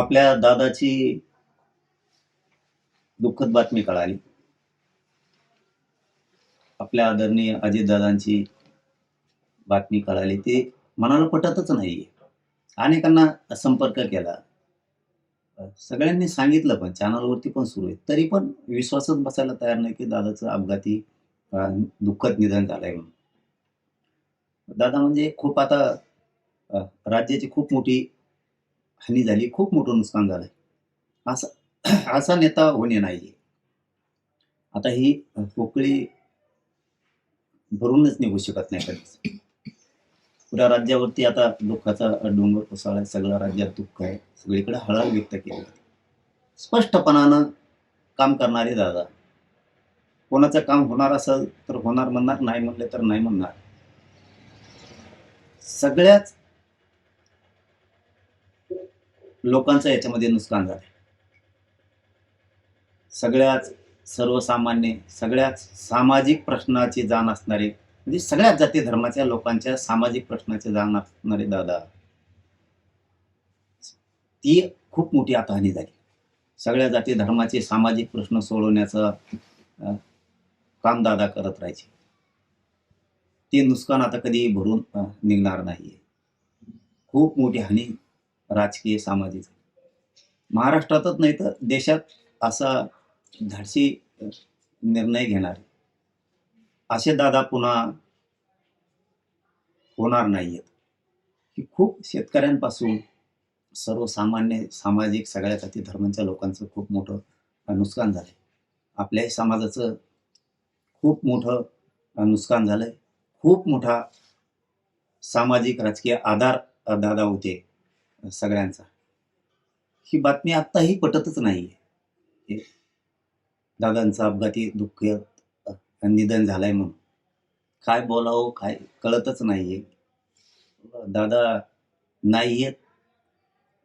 आपल्या दादाची दुःखद बातमी कळाली. आपल्या आदरणीय अजितदादांची बातमी कळाली. ती मनाला पटतच नाहीये. अनेकांना संपर्क केला. सगळ्यांनी सांगितलं पण चॅनलवरती पण सुरू आहे. तरी पण विश्वासच बसायला तयार नाही, की दादाचं अपघाती दुःखद निधन झालंय म्हणून. दादा म्हणजे खूप आता राज्याची खूप मोठी हानी झाली, खूप मोठं नुकसान झालंय. असा असा नेता होणे नाहीये. आता ही पोकळी भरूनच निघू शकत नाही कधीच. पुऱ्या राज्यावरती आता दुःखाचा डोंगर कोसळलाय. सगळ्या राज्यात दुःख आहे. सगळीकडे हळहळ व्यक्त केली जाते. स्पष्टपणानं काम करणारे दादा. कोणाचं काम होणार असेल तर होणार म्हणणार, नाही म्हणले तर नाही म्हणणार. सगळ्याच लोकांचं याच्यामध्ये नुकसान झालंय. सगळ्याच सर्वसामान्य, सगळ्याच सामाजिक प्रश्नाची जाण असणारे, म्हणजे सगळ्याच जाती धर्माच्या लोकांच्या सामाजिक प्रश्नाची जाण असणारे दादा, ती खूप मोठी आता हानी झाली. सगळ्या जाती धर्माचे सामाजिक प्रश्न सोडवण्याचं काम दादा करत राहायचे. ते नुकसान आता कधी भरून निघणार नाहीये. खूप मोठी हानी राजकीय सामाजिक महाराष्ट्रातच नाही तर देशात असा धाडसी निर्णय घेणारे असे दादा पुन्हा होणार नाहीयेत. की खूप शेतकऱ्यांपासून सर्वसामान्य सामाजिक सगळ्या जाती धर्मांच्या लोकांचं खूप मोठं नुकसान झालंय. आपल्याही समाजाचं खूप मोठं नुकसान झालंय. खूप मोठा सामाजिक राजकीय आधार दादा होते सगळ्यांचा. ही बातमी आत्ताही पटतच नाहीये. दादांचं अपघाती दुःख निधन झालंय म्हणून काय बोलावं काय कळतच नाहीये. दादा नाहीयेत,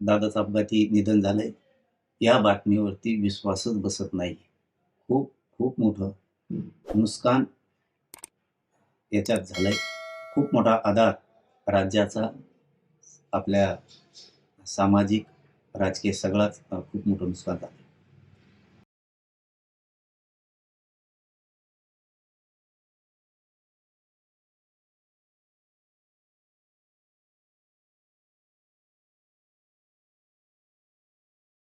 दादाचं अपघाती निधन झालंय, या बातमीवरती विश्वासच बसत नाही. खूप खूप मोठं नुकसान याच्यात झालंय. खूप मोठा आधार राज्याचा, आपल्या सामाजिक राजकीय सगळाच खूप मोठं नुकसान झालं.